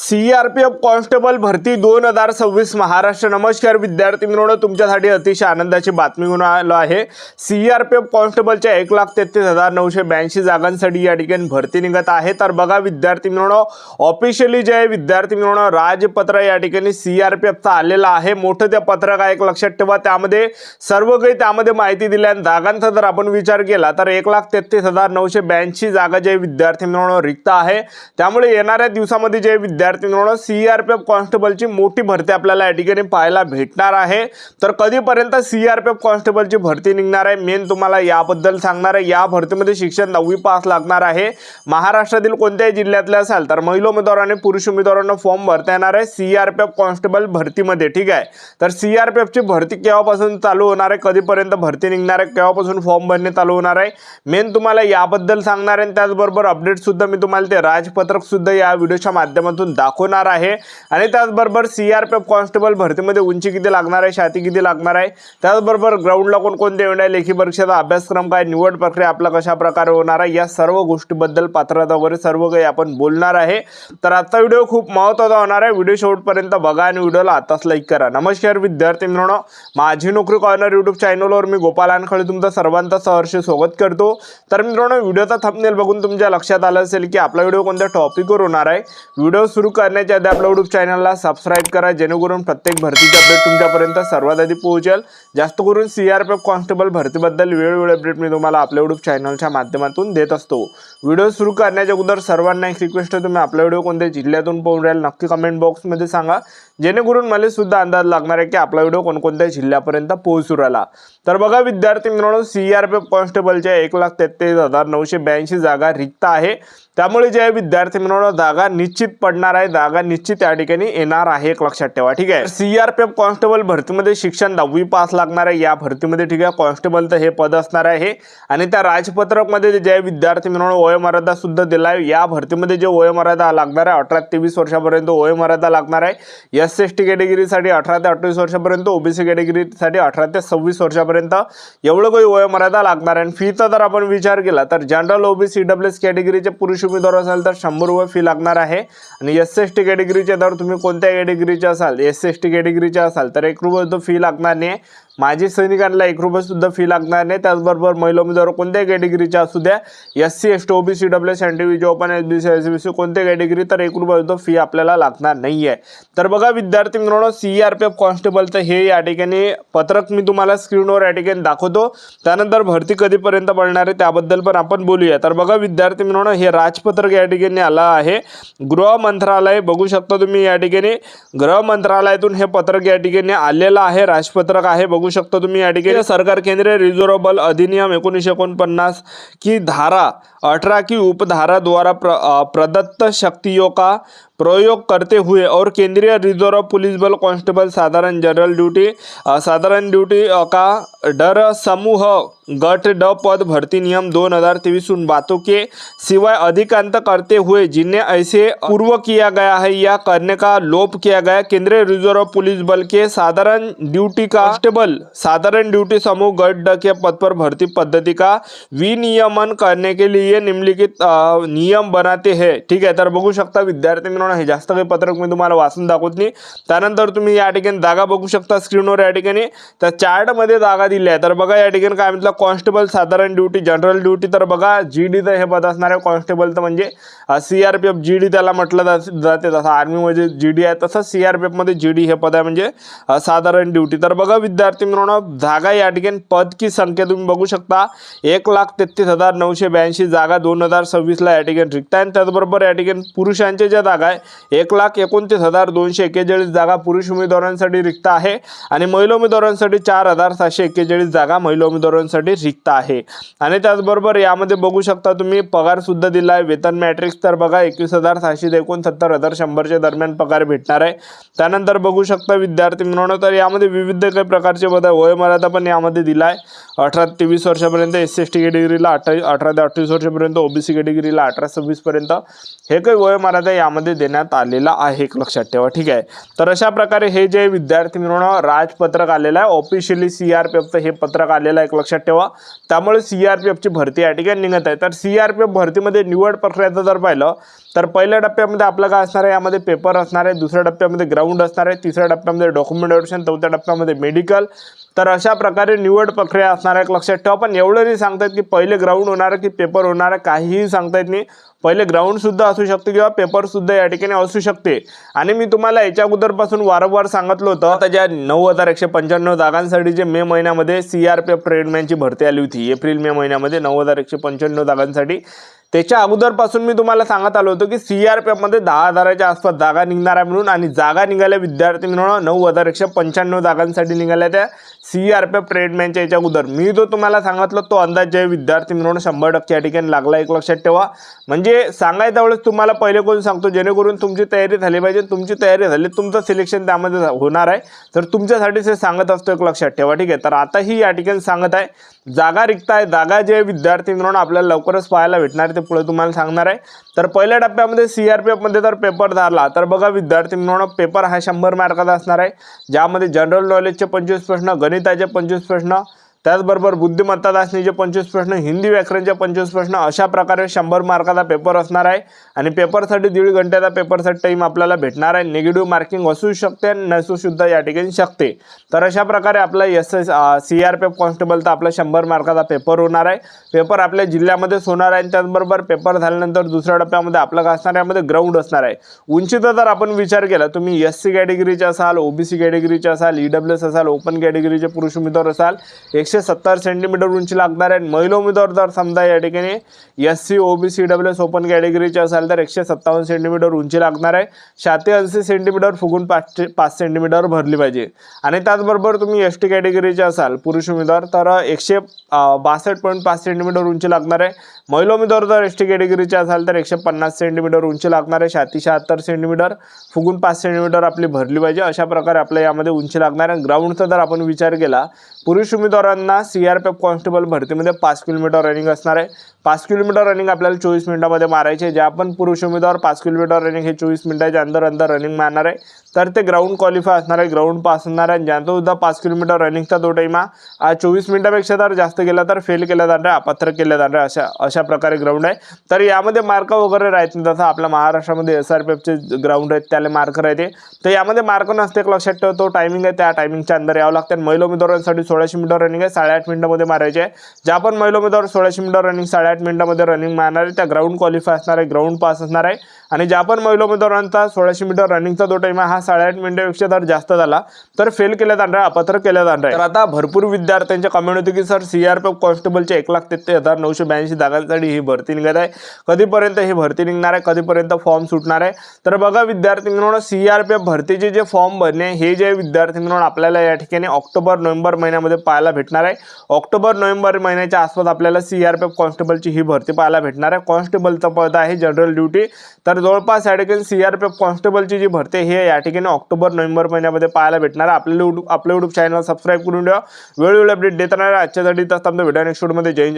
CRPF constable भरती 2026 महाराष्ट्र। नमस्कार विद्यार्थी मित्रांनो, तुमच्यासाठी अतिशय आनंदाची बातमी घेऊन आलो आहे। सीआरपीएफ कॉन्स्टेबलच्या 1,33,982 जागांसाठी या ठिकाणी भरती निघत आहे। तर बघा विद्यार्थी मित्रांनो, ऑफिशियली जे आहे विद्यार्थी मित्रांनो राजपत्र या ठिकाणी सीआरपीएफचा आलेला आहे। मोठं त्या पत्रक आहे, एक लक्षात ठेवा। त्यामध्ये सर्व काही त्यामध्ये माहिती दिली आहे। जागांचा जर आपण विचार केला तर 1,33,982 जागा जे विद्यार्थी मित्रांनो रिक्त आहे। त्यामुळे येणाऱ्या दिवसामध्ये जे विद्यार्थी मित्रांनो सीआरपीएफ कॉन्स्टेबलची मोठी भरती आपल्याला या ठिकाणी पाहायला भेटणार आहे। तर कधीपर्यंत सीआरपीएफ कॉन्स्टेबलची भरती निघणार आहे मेन तुम्हाला याबद्दल सांगणार आहे। या भरतीमध्ये शिक्षण 10वी पास लागणार आहे। महाराष्ट्रातील कोणत्याही जिल्ह्यातले असाल तर महिला उमेदवार आणि पुरुष उमेदवारांना फॉर्म भरता येणार आहे सीआरपीएफ कॉन्स्टेबल भरतीमध्ये, ठीक आहे। तर सीआरपीएफची भरती केव्हापासून चालू होणार आहे, कधीपर्यंत भरती निघणार आहे, केव्हापासून फॉर्म भरणे चालू होणार आहे मेन तुम्हाला याबद्दल सांगणार आहे। त्याचबरोबर अपडेट सुद्धा मी तुम्हाला ते राजपत्रक सुद्धा या व्हिडिओच्या माध्यमातून दाखवणार आहे। आणि त्याचबरोबर सीआरपीएफ कॉन्स्टेबल भरतीमध्ये उंची किती लागणार आहे, छाती किती लागणार आहे, त्याचबरोबर ग्राउंडला कोणकोणते इव्हेंट आहे, लेखी परीक्षेचा अभ्यासक्रम काय, निवड प्रक्रिया आपला कशा प्रकारे होणार आहे, या सर्व गोष्टीबद्दल पात्रता वगैरे सर्व काही आपण बोलणार आहे। तर आजचा व्हिडिओ खूप महत्त्वाचा होणार आहे। व्हिडिओ शेवटपर्यंत बघा आणि व्हिडिओला आताच लाईक करा। नमस्कार विद्यार्थी मित्रांनो, माझी नोकरी कॉर्नर यूट्यूब चॅनलवर मी गोपाल अनखळे तुमचं सर्वांचं सहर्ष स्वागत करतो। तर मित्रांनो, व्हिडिओचा थंबनेल बघून तुमच्या लक्षात आलं असेल की आपला व्हिडिओ कोणत्या टॉपिकवर होणार आहे। व्हिडिओ सुरू करण्याच्या आधी आपल्या यूट्यूब चॅनलला सबस्क्राइब करा, जेणेकरून प्रत्येक भरतीचे अपडेट तुमच्यापर्यंत सर्वात आधी पोहोचेल। जास्त करून सीआरपीएफ कॉन्स्टेबल भरतीबद्दल वेळोवेळी अपडेट मी तुम्हाला आपल्या यूट्यूब चॅनलच्या माध्यमातून देत असतो। व्हिडिओ सुरू करण्याच्या अगोदर सर्वांना एक रिक्वेस्ट आहे, तुम्ही आपला व्हिडिओ कोणत्या जिल्ह्यातून पाहून राहिल नक्की कमेंट बॉक्समध्ये सांगा, जेणेकरून मला सुद्धा अंदाज लागणार आहे की आपला व्हिडिओ कोणकोणत्या जिल्ह्यापर्यंत पोहोचू राहिला। तर बघा विद्यार्थी मित्रांनो, सीआरपीएफ कॉन्स्टेबलच्या 1,33,982 जागा रिक्त आहे। त्यामुळे जे विद्यार्थी मित्रांनो जागा निश्चित पडणार आहे, जागा निश्चित या ठिकाणी येणार आहे, एक लक्षात ठेवा, ठीक आहे। सीआरपीएफ कॉन्स्टेबल भरतीमध्ये शिक्षण 10वी पास लागणार आहे या भरतीमध्ये, ठीक आहे। कॉन्स्टेबलचं हे पद असणार आहे आणि त्या राजपत्रकमध्ये जे विद्यार्थी मित्रांनो वयोमर्यादा सुद्धा दिला आहे। या भरतीमध्ये जे वयोमर्यादा लागणार आहे 18 ते 23 वर्षापर्यंत वयोमर्यादा लागणार आहे। एससी कॅटेगरीसाठी 18 ते 28 वर्षापर्यंत, ओबीसी कॅटेगरीसाठी 18 ते 26 वर्षापर्यंत एवढं काही वयोमर्यादा लागणार आहे। फीचा जर आपण विचार केला तर जनरल ओबीसी ईडब्ल्यूएस कॅटेगरीचे पुरुष उमेदवार असाल तर 100 रुपये फी लागणार आहे। आणि एससी कॅटेगरीचे जर तुम्ही कोणत्या कॅटेगरीचे असाल, एससी कॅटेगरीचे असाल तर 1 रुपये फी लागणार नाही। माजी सैनिकांना 1 रुपये सुद्धा फी लागणार नाही। त्याचबरोबर महिला उमेदवार कोणत्याही कॅटेगरीच्या असू द्या, SC ST OBC WS NTV open SBC SBC कोणत्या कॅटेगरी, तर 1 रुपये सुद्धा फी आपल्याला लागणार नाही आहे। तर बघा विद्यार्थी मित्रांनो, सीआरपीएफ कॉन्स्टेबलचं हे या ठिकाणी पत्रक मी तुम्हाला स्क्रीनवर या ठिकाणी दाखवतो। त्यानंतर भरती कधीपर्यंत पडणार आहे त्याबद्दल पण आपण बोलूया। तर बघा विद्यार्थी मित्रांनो, हे राजपत्रक या ठिकाणी आलं आहे गृह मंत्रालय, बघू शकता तुम्ही या ठिकाणी गृह मंत्रालयातून हे पत्रक या ठिकाणी आलेलं आहे, राजपत्रक आहे, बघू शकता तुम्ही या ठिकाणी। सरकार केंद्रीय रिजर्व बल अधिनियम 1949 की धारा 18 की उपधारा द्वारा प्रदत्त शक्तियों का प्रयोग करते हुए और केंद्रीय रिजर्व पुलिस बल कांस्टेबल साधारण ड्यूटी का डर समूह गट ड पद भर्ती नियम 2023 उन बातों के सिवाय अधिकांत करते हुए जिन्हें ऐसे पूर्व किया गया है या करने का लोप किया गया, केंद्रीय रिजर्व पुलिस बल के साधारण ड्यूटी कांस्टेबल साधारण ड्यूटी समूह गट ड के पद पर भर्ती पद्धति का विनियमन करने के लिए निम्नलिखित नियम बनाते हैं, ठीक आहे। तर बघू शकता विद्यार्थी मित्रांनो, हे जास्त काही पत्रक मी तुम्हाला वाचून दाखवत नाही। त्यानंतर तुम्ही या ठिकाणी जागा बघू शकता स्क्रीनवर या ठिकाणी, त्या चार्टमध्ये जागा दिल्या आहे। तर बघा या ठिकाणी काय म्हटलं, कॉन्स्टेबल साधारण ड्यूटी जनरल ड्यूटी, तर बघा जीडीचं हे पद असणार आहे। कॉन्स्टेबलचं म्हणजे सीआरपीएफ जीडी त्याला म्हटलं जाते, जसं आर्मीमध्ये जीडी आहे तसं सीआरपीएफमध्ये जीडी हे पद आहे, म्हणजे साधारण ड्यूटी। तर बघा विद्यार्थी मित्रांनो, जागा या ठिकाणी पद की संख्या तुम्ही बघू शकता 1,33,982 जागा 2026 या ठिकाणी रिक्त आहे। त्याचबरोबर या ठिकाणी पुरुषांच्या ज्या जागा आहे 1,29,241 जागा पुरुष उमेदवारांसाठी रिक्त आहे आणि महिला उमेदवारांसाठी 4,741 जागा महिला उमेदवारांसाठी रिक्त आहे। आणि त्याचबरोबर यामध्ये बघू शकता तुम्ही पगार सुद्धा दिला आहे, वेतन मॅट्रिक्स, तर बघा 21,700 ते 69,100 दरम्यान पगार भेटणार आहे। त्यानंतर बघू शकता विद्यार्थी मित्रांनो, तर यामध्ये विविध काही प्रकारचे पद वयोमर्यादा पण यामध्ये दिला आहे। 18 ते 20 वर्षापर्यंत एससी एसटी कॅटेगरीला, 18 ते 28 वर्षापर्यंत ओबीसी कॅटेगरीला, 18 ते 26 पर्यंत हे काही वयोमर्यादा यामध्ये देण्यात आलेला आहे, एक लक्षात ठेवा, ठीक आहे। तर अशा प्रकारे हे जे विद्यार्थी मित्रांनो राजपत्रक आलेलं आहे, ऑफिशियली सीआरपीएफचं हे पत्रक आलेलं आहे, एक लक्षात ठेवा। त्यामुळे सीआरपीएफची भरती या ठिकाणी निघत आहे। तर सीआरपीएफ भरतीमध्ये निवड प्रक्रियाचं जर पाहिलं तर पहिल्या टप्प्यामध्ये आपलं काय असणार आहे, यामध्ये पेपर असणार आहे, दुसऱ्या टप्प्यामध्ये ग्राउंड असणार आहे, तिसऱ्या टप्प्यामध्ये डॉक्युमेंटेशन, चौथ्या टप्प्यामध्ये मेडिकल. तर अशा प्रकारे निवड प्रक्रिया असणार आहे. लक्षात ठेवा, पण एवढं नाही सांगता येत की पहिले ग्राउंड होणार आहे की पेपर होणार आहे, काहीही सांगता येत नाही. पहिले ग्राउंड सुद्धा असू शकते किंवा पेपर सुद्धा या ठिकाणी असू शकते. आणि मी तुम्हाला याच्या अगोदरपासून वारंवार सांगितलं होतं, आता ज्या 9,195 जागांसाठी जे मे महिन्यामध्ये CRPF ट्रेडमॅनची भरती आली होती, एप्रिल मे महिन्यामध्ये 9,195 जागांसाठी, त्याच्या अगोदरपासून मी तुम्हाला सांगत आलो होतो की CRPF मध्ये 10,000च्या आसपास जागा निघणार आहे म्हणून. आणि जागा निघाल्या विद्यार्थी मित्रांनो 9,195 जागांसाठी निघाल्या त्या CRPF ट्रेडमॅनच्या याच्या अगोदर. मी जो तुम्हाला सांगितलं तो अंदाज जे विद्यार्थी मित्रांनो 100% या ठिकाणी लागला. एक लक्षात ठेवा, म्हणजे सांगायच्या वेळेस तुम्हाला पहिले कोण सांगतो जेणेकरून तुमची तयारी झाली पाहिजे. तुमची तयारी झाली, तुमचं सिलेक्शन त्यामध्ये होणार आहे, तर तुमच्यासाठी ते सांगत असतो. एक लक्षात ठेवा, ठीक आहे. तर आताही या ठिकाणी सांगत आहे, जागा रिक्त आहे, जागा जे विद्यार्थी मित्रांनो आपल्याला लवकरच पाहायला भेटणार आहे ते पुढे तुम्हाला सांगणार आहे. तर पहिल्या टप्प्यामध्ये CRPF मध्ये जर पेपर धरला तर बघा विद्यार्थी मित्रांनो, पेपर हा 100 मार्काचा असणार आहे, ज्यामध्ये जनरल नॉलेजचे 25 प्रश्न, गणिताचे 25 प्रश्न, त्याचबरोबर बुद्धिमत्ता चाचणीचे 25 प्रश्न, हिंदी व्याकरणचे 25 प्रश्न, अशा प्रकारे 100 मार्काचा पेपर असणार आहे. आणि पेपरसाठी 1.5 घंट्याचा पेपरसाठी टाईम आपल्याला भेटणार आहे. निगेटिव्ह मार्किंग असू शकते, नसू सुद्धा या ठिकाणी शकते. तर अशा प्रकारे आपला CRPF कॉन्स्टेबलचा आपला 100 मार्काचा पेपर होणार आहे. पेपर आपल्या जिल्ह्यामध्येच होणार आहे. त्याचबरोबर पेपर झाल्यानंतर दुसऱ्या टप्प्यामध्ये आपलं काय असणार आहे, यामध्ये ग्राउंड असणार आहे. उंचीचा जर आपण विचार केला, तुम्ही SC कॅटेगरीचे असाल, OBC कॅटेगरीचे असाल, EWS असाल, ओपन कॅटेगरीचे पुरुष उमेदवार असाल, 170 सेंटीमीटर उंची लागणार आहे. महिला उमेदवार जर समजा या ठिकाणी SC, OBC, EWS ओपन कॅटेगरीचे असाल तर 157 सेंटीमीटर उंची लागणार आहे. 80 सेंटीमीटर फुगून 5 सेंटीमीटर भरली पाहिजे. आणि त्याचबरोबर तुम्ही ST कॅटेगरीचे असाल पुरुष उमेदवार तर 162.5 सेंटीमीटर उंची लागणार आहे. महिला उमेदवार जर ST कॅटेगरीचे असाल तर 150 सेंटीमीटर उंची लागणार आहे. 76 सेंटीमीटर फुगून 5 सेंटीमीटर आपली भरली पाहिजे. अशा प्रकारे आपल्या यामध्ये उंची लागणार आहे. ग्राउंडचा जर आपण विचार केला, पुरुष उमेदवारांना CRPF कॉन्स्टेबल भरतीमध्ये 5 किलोमीटर रनिंग असणार आहे. 5 किलोमीटर रनिंग आपल्याला 24 मिनिटांमध्ये मारायचे. जे आपण पुरुष उमेदवार 5 किलोमीटर रनिंग हे 24 मिनिटाच्या अंदर रनिंग मारणार आहे, तर ते ग्राउंड क्वालिफाय असणार आहे, ग्राउंड पास असणार आहे. ज्यांचा सुद्धा 5 किलोमीटर रनिंगचा तो टाईम हा 24 मिनिटापेक्षा जर जास्त केला तर फेल केला जाणार आहे, अपात्र केलं जाणार आहे. अशा प्रकारे ग्राउंड आहे. तर यामध्ये मार्क वगैरे राहत नाही, जसं आपल्या महाराष्ट्रामध्ये SRPFचे ग्राउंड आहेत त्याला मार्क राहते. तर यामध्ये मार्क नसते. एक लक्षात ठेवा, तो टायमिंग आहे, त्या टायमिंगच्या अंदर यावं लागतं. महिला उमेदवारांसाठी 1600 मीटर रनिंग आहे, 8.5 मिनिटांमध्ये मारायचे आहे. ज्या पण महिला उमेदवार 1600 मीटर रनिंग 8.5 मिनिटांमध्ये रनिंग मारणार आहे त्या ग्राउंड क्वालिफाय असणार आहे, ग्राउंड पास असणार आहे. आणि ज्या पण महिला उमेदवारांचा 1600 मीटर रनिंगचा जो टाईम आहे हा 8.5 मिनिटापेक्षा जर जास्त झाला तर फेल केल्या जाणार आहे, अपात्र केल्या जाणार आहे. तर आता भरपूर विद्यार्थ्यांच्या कमेंट होती की सर CRPF कॉन्स्टेबलच्या 1,33,982 जागांसाठी ही भरती निघत आहे, कधीपर्यंत ही भरती निघणार आहे, कधीपर्यंत फॉर्म सुटणार आहे. तर बघा विद्यार्थी मित्रांनो, CRPF भरतीचे जे फॉर्म भरणे हे जे विद्यार्थी मित्रांनो आपल्याला या ठिकाणी ऑक्टोबर-नोव्हेंबर महिन्यामध्ये पाहायला भेटणार आहे. ऑक्टोबर-नोव्हेंबर महिन्याच्या आसपास आपल्याला CRPF कॉन्स्टेबलची ही भरती पाहायला भेटणार आहे. कॉन्स्टेबलचं पद आहे जनरल ड्युटी. तर जवळपास या ठिकाणी CRPF कॉन्स्टेबलची जी भरती हे या ठिकाणी ऑक्टोबर-नोव्हेंबर महिन्यामध्ये पाहायला भेटणार आहे. आपल्या YouTube चॅनल सबस्क्राईब करून ठेवा, वेळोवेळी अपडेट देत राहणार. आजच्यासाठी तर थांबतो, भेटूया नेक्स्ट व्हिडिओमध्ये. जय हिंद.